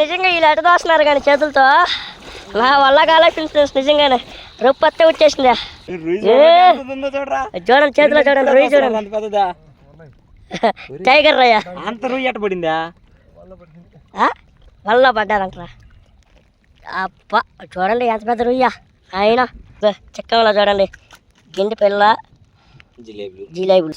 నిజంగా వీళ్ళు ఎట దోస్తున్నారు కానీ చేతులతో నా వల్ల కాలే ఫ్రెండ్స్ నిజంగానే రొప్పత్తే వచ్చేసిందా చూడండి చేతిలో చూడండి రొయ్యి చూడండి టైగర్ రయ్యా అంత రొయ్యి ఎట్ట పడిందా వల్ల పడ్డారంటరా అప్ప చూడండి ఎంత పెద్ద రొయ్య ఆయన చిక్కంలో చూడండి గిండి పిల్ల జిలేబులు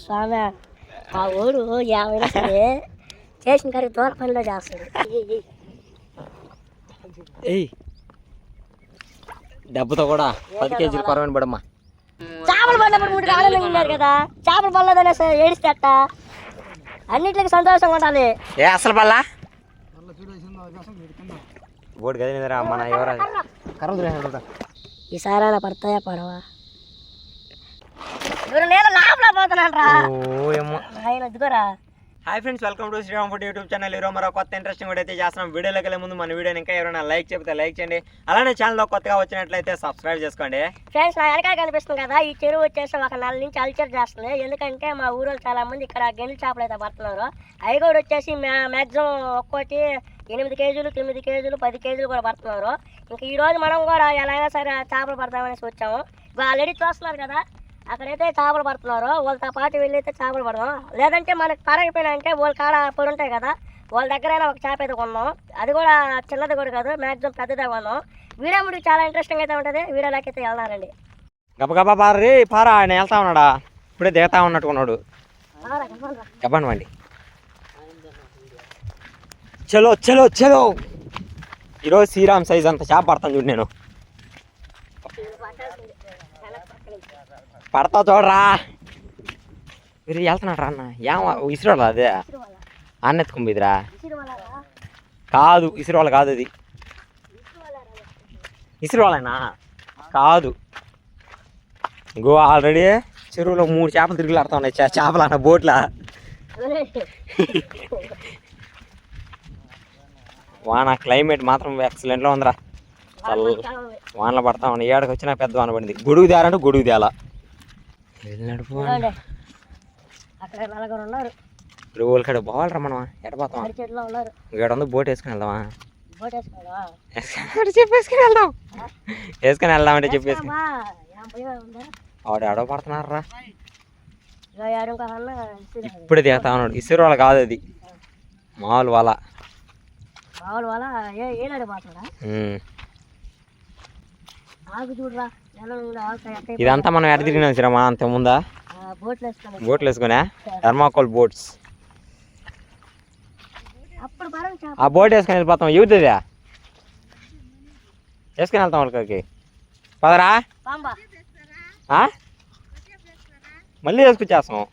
స్వామి ఆ ఊరు ఏమైనా సరే చేసిన కర్రీ దూర పనిలో చేస్తాడు. డబ్బుతో కూడా 10 కేజీలు కొరవని పడమ్మా. చేపలు పడినప్పుడు 3 ఆనందంగా ఉన్నారు కదా, చేపలు పడలేదనే ఏడిస్తే అట్ట అన్నింటికి సంతోషంగా ఉండాలి. ఏ అసలు పల్లా బోర్డు కదిలిందిరా మన ఎవరు ఈసారైనా పడతాయా పడవా? నేను లోపల పోతున్నాను. ఇదిగోరా. Hi friends, welcome to Sriram food YouTube channel. ఈరోజు మరో కొత్త ఇంట్రెస్టింగ్ వీడియో అయితే చేస్తున్నాం. వీడియోలోకి వెళ్ళే ముందు మన వీడియోని ఇంకా ఎవరైనా లైక్ చెప్తే లైక్ చేయండి, అలానే ఛానల్లో కొత్తగా వచ్చినట్లయితే సబ్స్క్రైబ్ చేసుకోండి. ఫ్రెండ్స్, నా వెనకాల కనిపిస్తుంది కదా, ఈ చెరువు వచ్చేసి ఒక 4 నుంచి అల్చర్ చేస్తుంది. ఎందుకంటే మా ఊరిలో చాలా మంది ఇక్కడ గెండి చేపలు అయితే పడుతున్నారు. అవి కూడా వచ్చేసి మ్యాక్సిమం ఒక్కోటి 8 కేజీలు 9 కేజీలు 10 కేజీలు కూడా పడుతున్నారు. ఇంకా ఈరోజు మనం కూడా ఎలా అయినా సరే చేపలు పడతామనేసి వచ్చాము. ఆల్రెడీ చూస్తున్నారు కదా, అక్కడైతే చేపలు పడుతున్నారు. వాళ్ళతో పాటు వెళ్ళి అయితే చేపలు పడదాం. లేదంటే మనకి పడకపోయినా అంటే వాళ్ళ కాడ పొడి ఉంటాయి కదా, వాళ్ళ దగ్గరైనా ఒక చేప అయితే కొన్నాం. అది కూడా చిన్నది కూడా కాదు, మ్యాక్సిమం పెద్దదే కొన్నాం. వీడియో ముందు చాలా ఇంట్రెస్టింగ్ అయితే ఉంటుంది. వీడియోలోకి అయితే వెళ్దానండి. గబగబా పారీ పారా, ఆయన వెళ్తా ఉన్నాడా, ఇప్పుడే దిగుతా ఉన్నట్టుకున్నాడు. చెప్పండి వండి. చలో చలో చలో. ఈరోజు శ్రీరామ్ సైజ్ అంత చేప పడతాను చూడు. నేను పడతా చూడరా. మీరు వెళ్తున్నాడు రా అన్న. ఏం ఇసురోలా అదే అన్నెత్తుకుందిరా? కాదు, ఇసురోల కాదు, అది ఇసురోలేనా కాదు. గో ఆల్రెడీ చెరువులో 3 చేపలు తిరుగులాడుతూ ఉన్నాయి. చేపలు అన్న బోట్లా. వాన క్లైమేట్ మాత్రం ఎక్సలెంట్లో ఉందిరా. వానలు పడతా ఉన్నాయి. ఏడకి వచ్చినా పెద్ద వాన పడింది. గొడుగు తేరంటే గొడుగు తేలా. రోజుల కాడ పోవాలరా మనం. ఎడపోతాం ఏడుందో బోట్ వేసుకుని వెళ్దామా? చెప్పేసుకుని వెళ్దాం. వేసుకుని వెళ్దామంటే చెప్పేసుకుని ఆవిడ ఎడవ పడుతున్నారా. ఇప్పుడే దిగుతా ఉన్నాడు. ఇసురు వాళ్ళ కాదు, అది మామూలు వాళ్ళ. ఇదంతా మనం ఎడ తిరిగినాం శ్రమ అంత ముందా? బోట్లు వేసుకున్నా థర్మాకోల్ బోట్స్. ఆ బోట్ వేసుకొని వెళ్ళిపోతాం. ఎవరిదా వేసుకుని వెళ్తాం వాళ్ళకి. పదరా మళ్ళీ వేసుకొచ్చేస్తాం.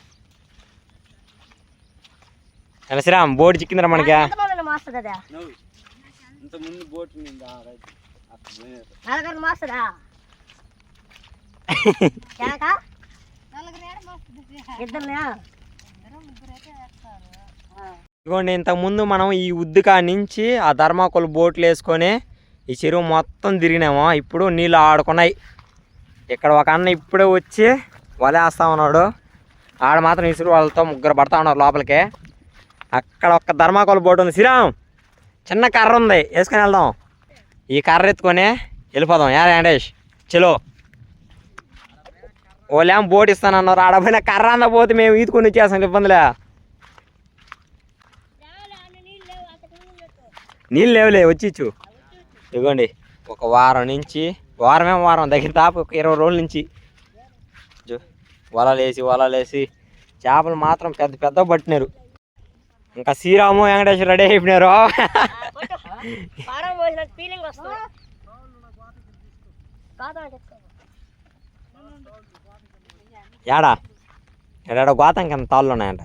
శ్రీరామ్ బోట్ చిక్కిందిరా మనకి. ఇదిగోండి, ఇంతకుముందు మనం ఈ ఉద్దుకా నుంచి ఆ ధర్మాకోల్ బోట్లు వేసుకొని ఈ చెరువు మొత్తం తిరిగినామో. ఇప్పుడు నీళ్ళు ఆడుకున్నాయి. ఇక్కడ ఒక అన్న ఇప్పుడే వచ్చి వలేస్తా ఉన్నాడు. ఆడ మాత్రం ఇసురు వాళ్ళతో 3 పడతా ఉన్నారు లోపలికి. అక్కడ ఒక్క ధర్మాకోల్ బోట్ ఉంది. శ్రీరామ్ చిన్న కర్ర ఉంది, వేసుకొని వెళ్దాం. ఈ కర్ర ఎత్తుకొని వెళ్ళిపోదాం. యాండేష్ చలో. ఓలేం బోట్ ఇస్తానన్నారు. ఆడపోయిన కర్ర అన్న పోతే మేము ఈదుకొని వచ్చేస్తాం. ఇబ్బందిలే, నీళ్ళు లేవులే, వచ్చిచ్చు. ఇదిగోండి, ఒక వారం నుంచి వారం దగ్గర తాపు ఒక 20 రోజుల నుంచి వలలేసి చేపలు మాత్రం పెద్ద పెద్ద పట్టినారు. ఇంకా శ్రీరాము వెంకటేశ్వర రెడీ అయిపోయినారు. ఏడా గోతం కింద తాళ్ళు ఉన్నాయంట.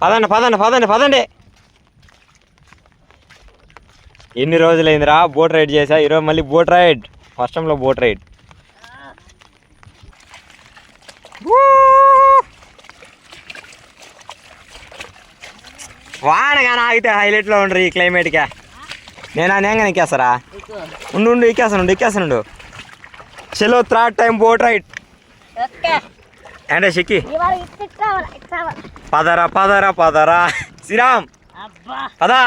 పదండి పదండి పదండి పదండి. ఎన్ని రోజులైందిరా బోట్ రైడ్ చేసా. ఈరోజు మళ్ళీ బోట్ రైడ్. ఫస్ట్ టైంలో బోట్ రైడ్. వానగానే ఆగితే హైలైట్లో ఉండరు ఈ క్లైమేట్గా. నేను ఎక్కేస్తారా ఉండు ఎక్కేస్తాను చలో థర్డ్ టైం బోట్ రైట్ అంటే షెక్కి పదరా శ్రీరామ్ పదా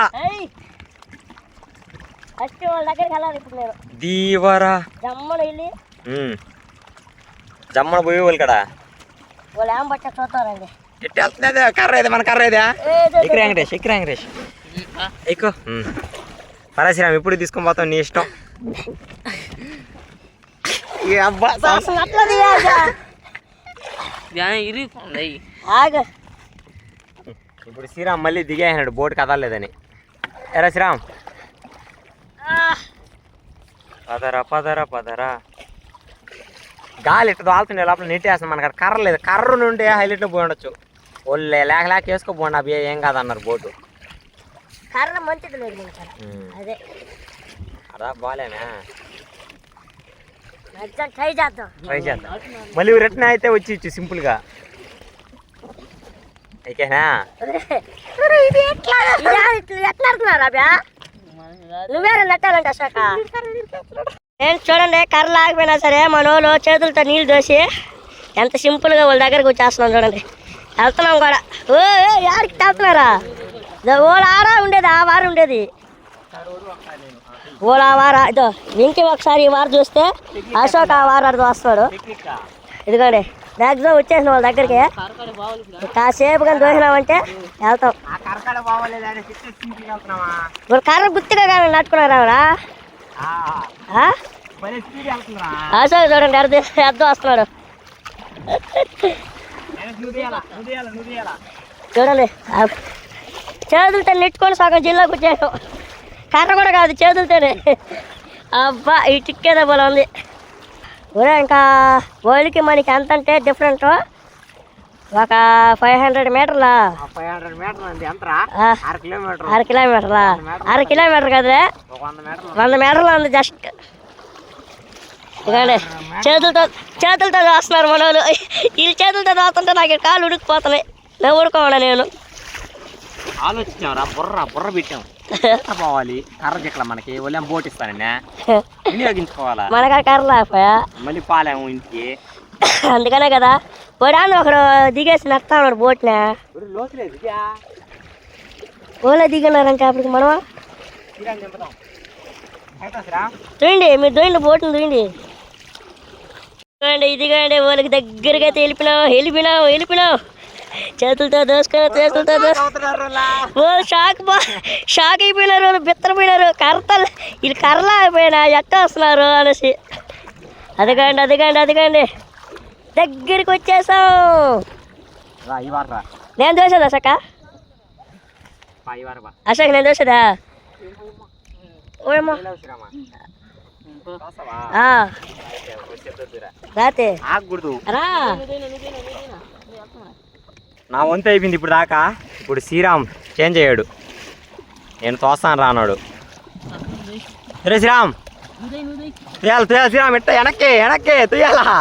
దీవరా జమ్మన పోయి వాళ్ళు కదా ఎట్టి వెళ్తున్నది కర్ర ఏదే మన కర్ర ఏదా ఎక్కి వెంకటేష్ ఎక్కువ పరశురామ్ ఇప్పుడు తీసుకొని పోతాం నీ ఇష్టం ఇప్పుడు శ్రీరామ్ మళ్ళీ దిగేసినాడు బోట్ కదలలేదని ఎరా శ్రీరామ్ పదరా గాలి ఇట్లా దాల్తుండే లోపల నెట్టేస్తాం మనకు కర్ర లేదు కర్ర నుండి హైలైట్లో పోయి ఉండొచ్చు వాళ్ళు లేక వేసుకోపోండి అవి ఏం కాదన్నారు బోటు కర్ర మంచిది లేదు అదే అదా బాలేనా ట్రై చేద్దాం మళ్ళీ రిటర్న్ అయితే వచ్చి సింపుల్గా ఓకేనా నువ్వేరే నెట్టాలంటే అశాక నేను చూడండి కర్రలు ఆగిపోయినా సరే మన వాళ్ళు చేతులతో నీళ్ళు దోసి ఎంత సింపుల్గా వాళ్ళ దగ్గరకు వచ్చేస్తున్నాం చూడండి వెళ్తున్నాం కూడా యాడికి వెళ్తున్నారా ఓలా ఆరా ఉండేది ఆ వారం ఉండేది ఓలా వారా ఇదో ఇంకే ఒకసారి ఈ వారం చూస్తే అశోక్ ఆ వారం వస్తాడు ఇదిగోండి మ్యాక్సిమం వచ్చేసిన వాళ్ళ దగ్గరికి కాసేపు కానీ దోసినామంటే వెళ్తాం వాళ్ళు కర్ర గుర్తుగా కానీ నట్టుకున్నారా అశోక్ చూడండి అర్థం వస్తున్నాడు చూడండి చేతులతో నెట్టుకొని సగం జిల్లాకు వచ్చాను కర్ర కూడా కాదు చేతులతోనే అబ్బా ఈ టిక్కేదో పోలా ఉంది ఊరే ఇంకా వాళ్ళకి మనకి ఎంత అంటే డిఫరెంట్ ఒక 500 మీటర్లా 6 కిలోమీటర్లా 6 కిలోమీటర్ కదలే 100 మీటర్లు ఉంది జస్ట్ ఇదిగోండి చేతులతో చేస్తున్నారు మన వాళ్ళు వీళ్ళు చేతులతో చేస్తుంటే నాకు కాళ్ళు ఉడికిపోతున్నాయి నేను ఊరుకోవాలా నేను ఆలోచించాం బుర్ర పెట్టాం పోవాలి కర్ర చెక్కల మనకి వాళ్ళేం బోట్ ఇస్తానన్నా వినియోగించుకోవాలా మనకు ఆ కర్ర లేకపోయా మళ్ళీ పాలేము ఇంటికి అందుకనే కదా వాడు ఒకడు దిగేసి నడుతా ఉన్నాడు బోట్నే ఓలా దిగినారంటే అప్పటికి మనమా చూడండి మీరు దోయండి బోట్ని చూడండి ఇదిగోండి వాళ్ళకి దగ్గరగా అయితే వెళ్ళిపోయినావు చేతులతో దోసుకొని ఓ షాక్ అయిపోయినారు వాళ్ళు బిత్తరపోయినారు వీళ్ళు కర్రలు అయిపోయినా ఎట్ట వస్తున్నారు అనేసి అదిగండి దగ్గరికి వచ్చేసాం నేను దోసేదా అశోక్ నేను దోసేదా ఓయమ్మా రాతే రా నా వంతు అయిపోయింది ఇప్పుడు దాకా ఇప్పుడు శ్రీరామ్ చేంజ్ అయ్యాడు నేను తోస్తాను రానాడు రే శ్రీరామ్ తుయాలి శ్రీరామ్ ఎట్ట వెనక్కే తుయ్యాలా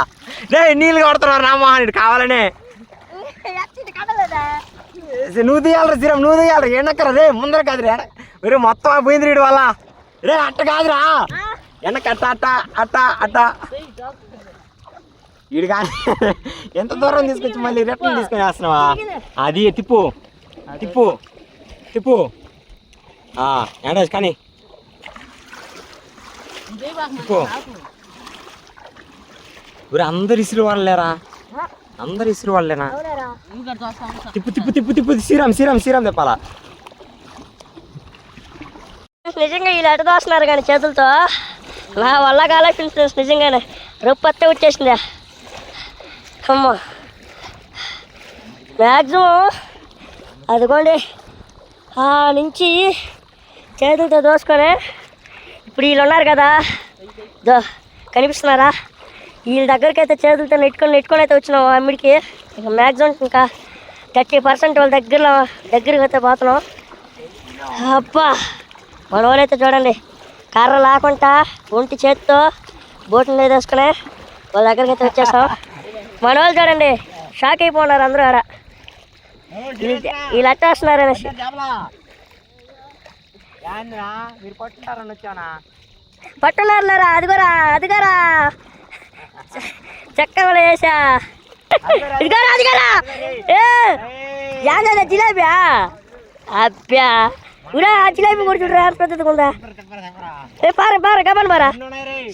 రే నీళ్ళు కొడుతున్నారు రామోహన్ కావాలనే నువ్వు తీయాలరా శ్రీరామ్ నువ్వు తీయాలరా వెనక్కరా రే ముందర కాదు రే మొత్తం పోయింది రీడు వల్ల రే అట్ట కాదురా వెనక అట్ట వీడు కానీ ఎంత దూరం తీసుకొచ్చి మళ్ళీ రిటర్న్ తీసుకొని వేస్తున్నావా అది తిప్పు ఏంటో కానీ తిప్పు ఊరు అందరు ఇసురు వాళ్ళేరా తిప్పు శ్రీరామ్ తెప్పాలా నిజంగా వీళ్ళు ఎట దోస్తున్నారు కానీ చేతులతో నా వల్ల కాలే ఫ్రెండ్స్ నిజంగానే రొప్పత్తే వచ్చేసిందా అమ్మ మ్యాక్సిమం అదిగోండి ఆ నుంచి చేతులతో దోసుకొని ఇప్పుడు వీళ్ళు ఉన్నారు కదా కనిపిస్తున్నారా వీళ్ళ దగ్గరికి అయితే చేతులతో నెట్టుకొని అయితే వచ్చినాం అమ్మిడికి ఇక మ్యాక్సిమం ఇంకా 30% వాళ్ళ దగ్గరికి అయితే పోతున్నాం అబ్బా మన వాళ్ళైతే చూడండి కర్ర లేకుండా ఒంటి చేతితో బోట్ మీద వేసుకుని వాళ్ళ దగ్గరికి అయితే వచ్చేసాం మన వాళ్ళు చూడండి షాక్ అయిపోయినారు అందరూ ఆడ వీళ్ళు అట్టేస్తున్నారు అనేసి మీరు పట్టుకుంటారని వచ్చానా? పట్టున్నారులేరా, అదిగోరా అదిగోరా చక్కర వేసా, ఇదిగోరా అదిగోరా. ఏందా జిలేబియా? అబ్బా ఉడా జిలేబీ కూడా చూడరా ఎంత పెద్దది ఉందా. పార గమని మారా,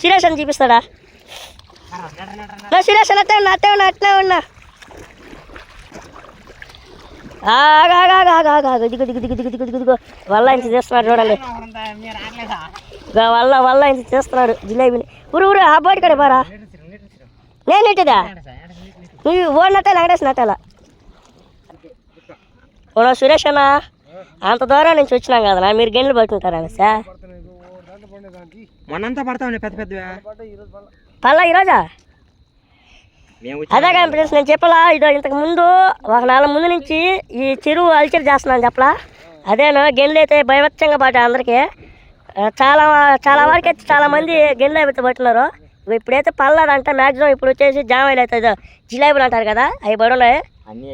సురేష్ అని చూపిస్తాడా? సురేష్ అట్టే ఉన్నా అట్టే ఉన్నా అట్లే ఉన్నా. దిగు దిగు దిగు దిగు దిగు దిగు దిగు వల్ల ఇంత చేస్తున్నాడు చూడండి. వల్ల ఇంత చేస్తున్నాడు జిలేబీని. ఊరు ఆ బయట కడే బారా, నేను ఇట్టదా నువ్వు ఓడినట్టే వెంకటేష్ నట్టాలా. ఓ సురేష్ అన్న అంత దూరం నుంచి వచ్చినాం కదా, మీరు గిన్నెలు పట్టుకుంటారా సార్? మొన్నంతా పడతా ఉండే పెద్ద పెద్దవా పల్లా ఈరోజా? అదే కానీ ఫ్రెండ్స్ నేను చెప్పలా, ఇదో ఇంతకు ముందు ఒక 4 ముందు నుంచి ఈ చెరువు అల్చర్ చేస్తున్నాను చెప్పలా. అదేనా గిన్నెలు అయితే భయవచ్చంగా పడ్డాయి అందరికీ. చాలా వరకు అయితే చాలా మంది గిన్నెలు అయితే పట్టున్నారు. ఇప్పుడైతే పల్లదంట మ్యాక్సిమం. ఇప్పుడు వచ్చేసి జామాయిలు అవుతుంది, జిలేబులు అంటారు కదా, అవి పడి ఉన్నాయి అన్నీ.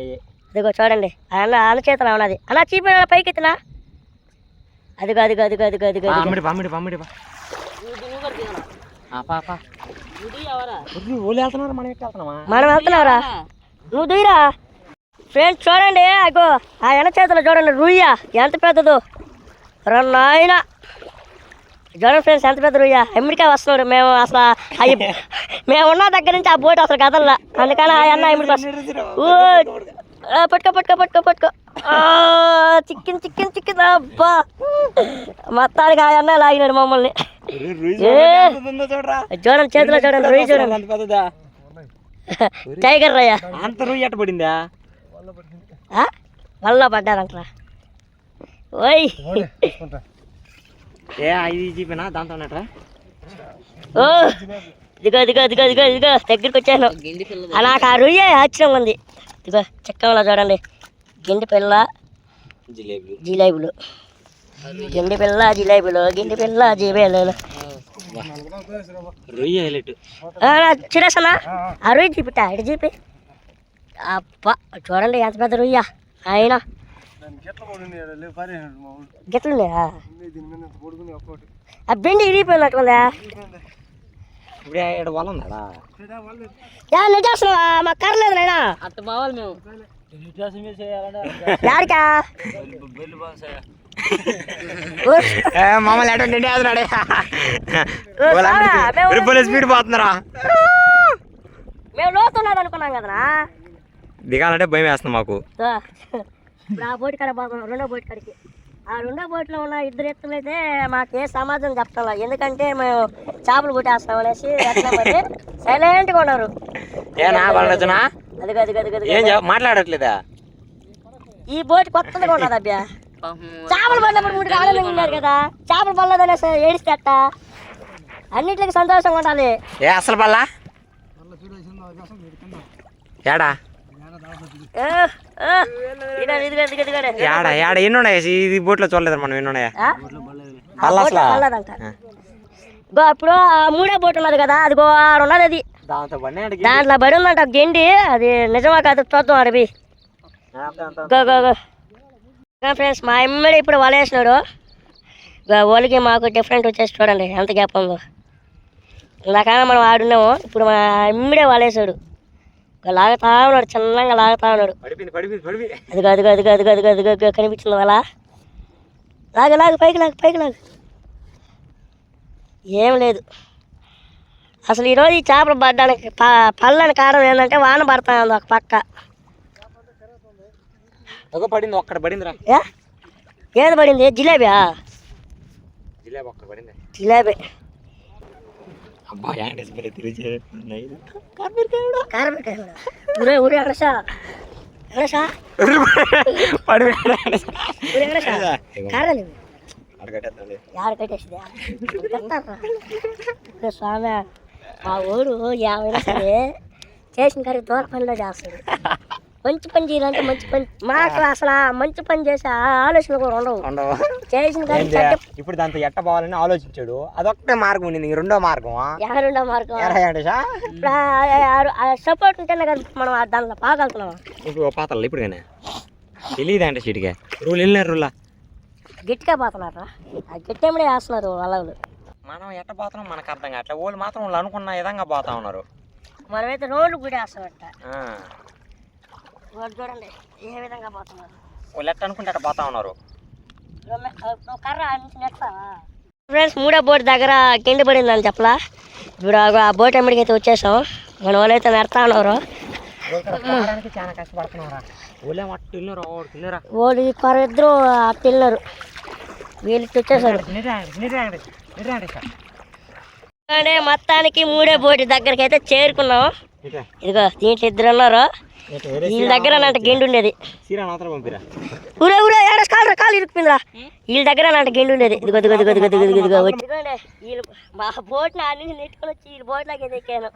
అదిగో చూడండి అన్న చేతనా ఉన్నది అలా చీపిన పైకి ఎత్తినా. అదిగో అదిగో అదిగో అదిగో అదిగో మనం వెళ్తున్నావురా, నువ్వు దుయ్యరా. ఫ్రెండ్స్ చూడండి అగో ఆ ఎన్న చేతిలో చూడండి రొయ్య ఎంత పెద్దదో. నాయన చూడండి ఫ్రెండ్స్ ఎంత పెద్ద రొయ్య. ఎమ్మిడికాయ వస్తున్నాడు. మేము అసలు మేము ఉన్న దగ్గర నుంచి ఆ బోట్ అసలు కదల్లా, అందుకని ఆ అన్న ఎమ్మిడికి వస్తాడు. పట్టుకో చిక్కింది అబ్బా. మొత్తానికి ఆ అన్న లాగినాడు మమ్మల్ని. చూడండి చేతిలో చూడండి రొయ్య చూడండి, టైగర్ రొయ్య. అంత రొయ్య ఎట్ట పడిందా? వల్ల పడ్డారంటరా. ఓయ్ ఇది చూపినా దాంతో ఉన్నట్రా. ఓ ఇదిగో ఇదిగో ఇదిగో ఇదిగో ఇదిగో దగ్గరికి వచ్చాను. నాకు ఆ రొయ్య ఆశ్చర్యం ఉంది. ఇదిగో చెక్కంలో చూడండి గిండి పిల్ల జిలేబులు, గిండి పిల్ల జిలేబులు, గిండి పిల్ల జిలేబులు. చిరసనా ఆ రొయ్య చూపిట్టా ఇటు చూపి. అబ్బా చూడండి ఎంత పెద్ద రొయ్య. ఆయన గిట్లుండే ఆ బెండి ఇరిగిపోయినట్టుందా? నిజేస్తున్నావా? మాకు కర్రలేదు నైనా అట్ట బావాలి మేము యాడికా స్పీడ్ పోతున్నారా? మేము లోతున్నాడు అనుకున్నాం కదరా. దిగాలంటే భయం వేస్తుంది మాకు. ఇప్పుడు ఆ బోటు కాడ పోతున్నాం, రెండో బోటు కాడికి. ఆ రెండో బోట్లో ఉన్న 2 ఎత్తులు అయితే మాకు ఏ సమాధానం చెప్తాం, ఎందుకంటే మేము చేపలు కొట్టేస్తాం అనేసి ఎట్లా మరి సైలెంట్గా ఉన్నారు. అదిగో అదిగో అదిగో మాట్లాడట్లేదా? ఈ బోటు కొత్తగా ఉన్నది అబ్బా. చేపలు పడినప్పుడు ముందుకు ఆనందంగా ఉన్నారు కదా, చేపలు పడలేదనేసి ఏడిస్తే అట్ట. అన్నింటికి సంతోషంగా ఉండాలి. అసలు పల్లా ఏడా ఎన్ని ఉన్నాయి? ఇది బోట్లో చూడలేదు మనం. ఎన్ని ఉన్నాయా? ఇప్పుడు 3వ బోట్ ఉన్నది కదా, అదిగో ఉన్నది. అది దాంట్లో బడి ఉందంట గెండి. అది నిజమా కాదు చూద్దాం అడవి. ఫ్రెండ్స్ మా ఎమ్మడి ఇప్పుడు వలేసినాడు. వాళ్ళకి మాకు డిఫరెంట్ వచ్చేసి చూడండి ఎంత గ్యాప్ ఉందో. ఇందాకైనా మనం ఆడున్నాము, ఇప్పుడు మా ఎమ్మడే వలేసాడు. లాగుతా ఉన్నాడు, చిన్నగా లాగుతా ఉన్నాడు. అదిగో అదిగో అదిగో అదిగో అదిగో అదిగో కనిపించింది వాళ్ళ. లాగు పైకి లాగు. ఏం లేదు అసలు ఈరోజు ఈ చేపలు పడ్డానికి పళ్ళని కారణం ఏంటంటే వాన పడతా ఉంది ఒక పక్క. పడింది ఒక్కడ పడిందిరా. ఏది పడింది? జిలేబియా? జిలేబీ స్వామి మా ఊరు 50 సరే చేసిన కాడికి దూర పనిలో చేస్తాడు. మంచి పని చేయాలంటే మంచి పని మాకు అసలు మంచి పని చేసే ఆలోచన కూడా ఉండవు. చేసిన కాడికి ఇప్పుడు దాంతో ఎట్ట పోవాలని ఆలోచించాడు. అదొక్కటే మార్గం ఉండింది. రెండో మార్గం సపోర్ట్ ఉంటేనే కదా మనం దాంట్లో పాగలుగుతున్నాం. ఇప్పుడు పాతలు ఇప్పుడు కానీ తెలియదు అంటే సీటుగా రూల్ వెళ్ళినారు రూలా గట్టిగా పోతున్నారా ఆ గట్టెమ్మడే వేస్తున్నారు వలలు. మనం ఎట్ట పోతున్నాం మనకు అర్థం కావట్లేదు. వాళ్ళు మాత్రం వాళ్ళు అనుకున్న విధంగా పోతా ఉన్నారు. మనమైతే రోడ్లు కూడా వేస్తామట. ఆ, రోడ్డు చూడండి ఏ విధంగా పోతున్నారు. వాళ్ళు ఎట్ట అనుకుంటే అట్ట పోతా ఉన్నారు. కర్ర నెట్టావా ఫ్రెండ్స్? మూడో బోట్ దగ్గర కింద పడిందని చెప్పలా. ఇప్పుడు ఆ బోట్ ఎమ్మడికి అయితే వచ్చేసాం. మన వాళ్ళు అయితే నెడతా ఉన్నారు. చాలా కష్టపడుతున్నారా ఓలే మట్టు ఇల్లురా వాళ్ళు ఇద్దరు అట్టు వెళ్ళినారు. వీళ్ళు వచ్చేసారు. మొత్తానికి మూడో బోటు దగ్గరికి అయితే చేరుకున్నాం. ఇదిగో దీంట్లో ఇద్దరు ఉన్నారు. వీళ్ళ దగ్గర అంట గిండి ఉండేది. ఊరే ఊరే ఏడ కాలు ఇరుక్కుపోయిందిరా. వీళ్ళ దగ్గర అంట గిండి ఉండేది. ఇదిగో ఇదిగో ఇదిగో ఇదిగో ఇదిగో ఇదిగో వచ్చి వీళ్ళు మా బోట్ని అన్ని నెట్టుకొని వచ్చి వీళ్ళ బోట్లోకి ఎక్కాను.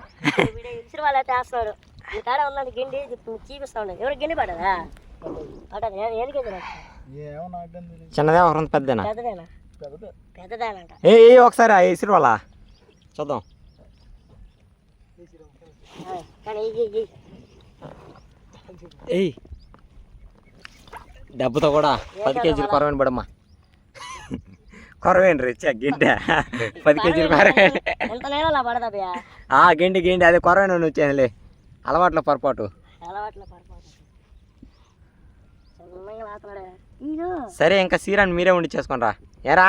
ఇసురు వాళ్ళు అయితే వేస్తున్నారు. ఈ కాడ ఉందండి గిండి చూపిస్తా ఉండేది. ఎవరు గిండి పడదా పడదు ఏదికి చిన్నదే ఒక పెద్దనా పెద్దదేనా పెద్దదేనంట. ఏ ఒకసారి ఆ ఇసురు వాళ్ళ చూద్దాం. కానీ ఏయ్ డబ్బుతో కూడా 10 కేజీలు కొరవేండి పడమ్మా. కొరవేండి రిచ్చా గిండి 10 కేజీలు కొరవేండి. ఎంత నేల పడదా భయ్యా? గిండి గిండి అదే కొరవేండి వచ్చేది అలవాట్ల పొరపాటు. సరే ఇంకా సీరాన్ని మీరే ఉండి చేసుకోనరా. ఏరా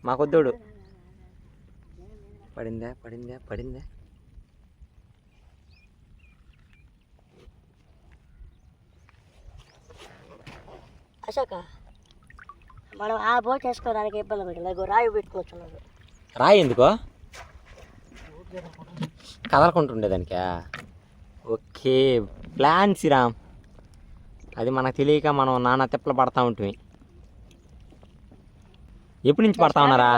మాకొద్దుడు. పడిందే పడిందే పడిందే. అశోక మనం ఆ బోట్ వేసుకోవడానికి ఇబ్బంది పడింది. రాయి పెట్టుకోవచ్చు. రాయి ఎందుకో కదలకుంటుండే దానికా? Okay plan Sriram. అది మనకు తెలియక మనం నానా తిప్పలు పడతా ఉంటుంది. ఎప్పటి నుంచి పడతా ఉన్నారా?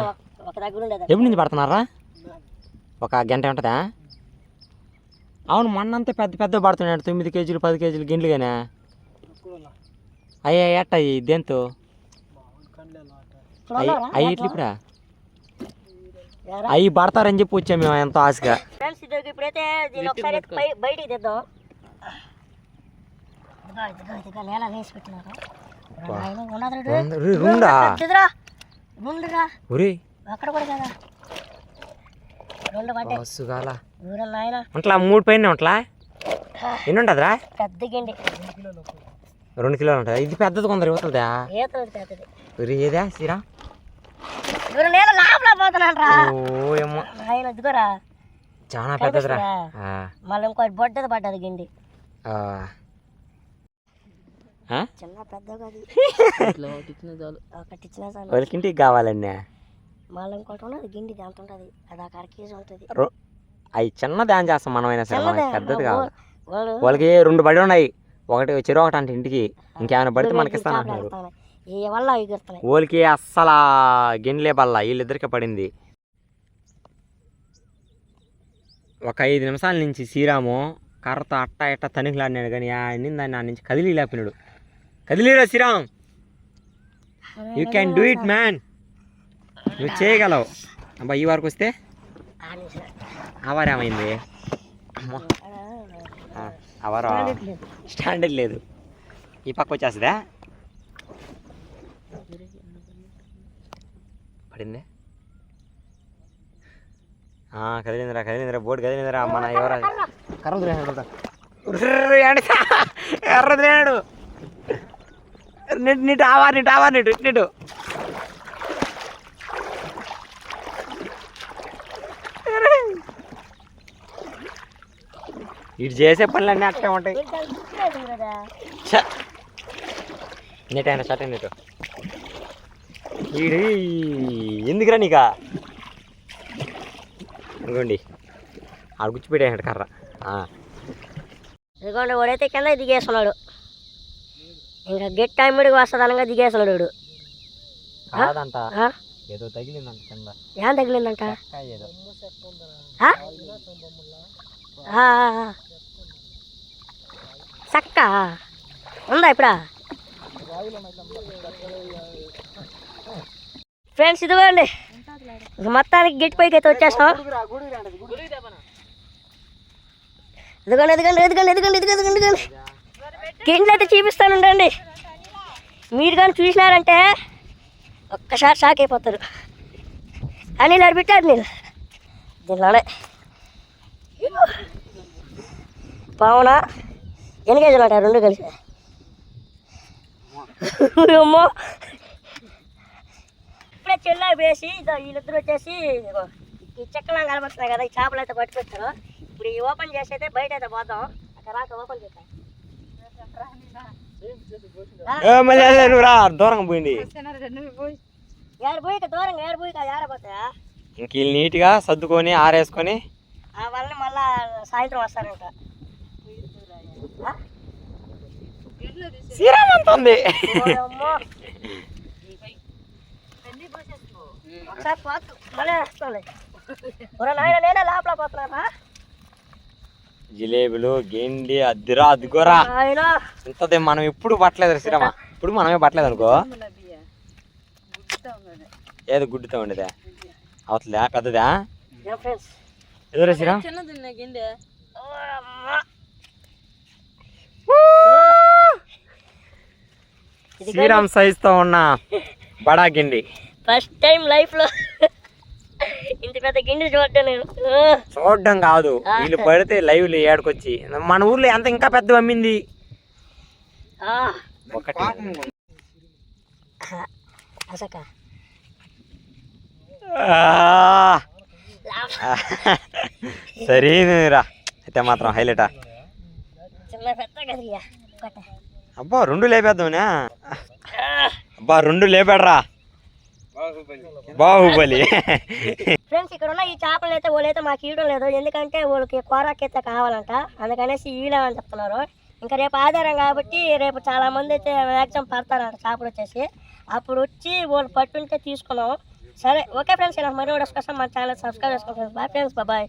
ఎప్పటి నుంచి పడుతున్నారా? ఒక గంట ఉంటుందా? అవును మొన్నంతా పెద్ద పెద్ద పడుతున్నాడు. 9 కేజీలు 10 కేజీలు గిండ్లుగానే. అయ్యా ఎట్ట దేంతో అయ్యి ఇట్లా ఇప్పుడా అవి పడతారని చెప్పి వచ్చాము మేము ఎంతో ఆశగా. ఇప్పుడైతే బయటికి తెద్దాం. ఉంట్లా 3 పైన ఉంట్లా ఎన్ని ఉంటుందిరా? పెద్ద గిండి 2 కిలోలు ఉంటుంది. ఇది పెద్దది కొందరు ఇవ్వతుందా? ఏదా శ్రీరా చాలా పెద్దదిరా. మళ్ళీ ఇంకో బొడ్డది పడ్డది గిండి. చిన్న పెద్దగా వాళ్ళకింటికి కావాలండి. మళ్ళీ ఇంకోటి ఉన్నది గిండి దాంతో ఉంటుంది. అది ఒక 1/2 కేజీ ఉంటుంది. అవి చిన్న ధ్యాన్ చేస్తాం మనమైనా సరే. పెద్దది కావాలి. వాళ్ళకి 2 బడి ఉన్నాయి. ఒకటి చెరువు ఒకటి అంటే ఇంటికి. ఇంకేమైనా పడితే మనకి ఇస్తానంటున్నారు. వాళ్ళకి అస్సలు గిన్నెలే బల్ల. వీళ్ళిద్దరికే పడింది. ఒక 5 నిమిషాల నుంచి శ్రీరాము కర్రతో అట్ట ఇట్ట తనిఖీలాడినాడు కానీ దాన్ని ఆ నుంచి కదిలిలేపినాడు. కదిలిరా Sriram, you can do it man. నువ్వు చేయగలవు. అబ్బా ఈ వరకు వస్తే ఆ వారు ఏమైంది? అవరా స్టాండర్డ్ లేదు. ఈ పక్క వచ్చేస్తుందా? పడిందే. కదిలిందిరా కదిలిందిరా బోర్డు కదిలిందిరా. మన ఎవరా ఎర్రదిలేడు నీటు ఆవారు నీటు ఆవారు నీటు నీటు. ఇటు చేసే పనులన్నీ అట్టే ఉంటాయి. నీట్ అయినా షర్ట్ నీటు. వీడి ఎందుకురా నీకా? ఇదిగోండి ఆడ గుచ్చిపెట్టాడు కర్ర. ఇదిగోండి వాడైతే కింద దిగేస్తున్నాడు. ఇంకా గెట్ టైండికి వస్తుంది అనగా దిగేస్తున్నాడు వాడు. కాదంట ఏదో తగిలిందంట కింద. ఏం తగిలిందంట? ఏదో చక్క ఉందా ఇప్పుడా? ఫ్రెండ్స్ ఇదిగోండి మొత్తానికి గెట్ పైకి అయితే వచ్చేస్తాం. ఎదుగండి ఎదుగండి ఎదుగండి ఎదుగండి ఎదుగండి ఎదుగండి గిండ్లు అయితే చూపిస్తాను ఉండండి. మీరు కానీ చూసినారంటే ఒక్కసారి షాక్ అయిపోతారు. అని ఇలా పెట్టారు నేను దీనిలోనే. పావున ఎన్ని కేజీలు ఉంటాయి రెండు కలిసి? అమ్మో ఇప్పుడే చెల్లా వేసి వీళ్ళిద్దరు వచ్చేసి ఈ చెక్కలా కనబడుతున్నాయి కదా, ఈ చేపలు అయితే పట్టుకొచ్చారు. ఇప్పుడు ఈ ఓపెన్ చేసి అయితే బయట అయితే పోతాం. అక్కడ రాక ఓపెన్ చేస్తాం. నువ్వు రా, దూరంగా పోయింది. ఏడు పోయి దూరంగా ఏడు పోయి ఏడపోతాయా? ఇంక వీళ్ళు నీట్గా సర్దుకొని ఆరేసుకొని ఆ వాళ్ళని మళ్ళా సాయంత్రం వస్తారంట. శ్రీరామంతుంది. ఒకసారి పోతు మళ్ళీ వస్తుంది. నాయన నేనే లోపల పోతున్నా. జిలేబీలు గెండి అద్దిరా అద్దుకోరా ఇంతదే మనం ఎప్పుడు పట్టలేదు శ్రీరామ. ఇప్పుడు మనమే పట్టలేదు అనుకో. ఏదో గుడ్డుతో ఉండేదే అవతలే పెద్దదా ఎదురా శ్రీరామ్? శ్రీరామ్ సైజుతో ఉన్న బడా గిండి ఫస్ట్ టైం లైఫ్ లో ఇంత పెద్ద గిండి చూడటం నేను. చూడడం కాదు, వీళ్ళు పడితే లైవ్ ఏడుకొచ్చి మన ఊర్లో ఎంత ఇంకా పెద్ద అమ్మింది ఒకటి. సరేరా అయితే మాత్రం హైలైటా. అబ్బా రెండు లేపేద్దామనా? అబ్బా రెండు లేపాడరా బాహుబలి. ఫ్రెండ్స్ ఇక్కడ ఉన్న ఈ చేపలు అయితే వాళ్ళైతే మాకు ఇవ్వడం లేదు, ఎందుకంటే వాళ్ళకి కూరకైతే కావాలంట, అందుకనేసి ఇవ్వలేమని చెప్తున్నారు. ఇంకా రేపు ఆధారం కాబట్టి రేపు చాలా మంది అయితే మ్యాక్సిమం పడతారంట చేపలు వచ్చేసి. అప్పుడు వచ్చి వాళ్ళు పట్టుంటే తీసుకున్నాం. సరే ఓకే ఫ్రెండ్స్, ఇలా మరో వీడియోస్ కోసం మన ఛానల్ సబ్స్క్రైబ్ చేసుకోండి. Bye friends, bye.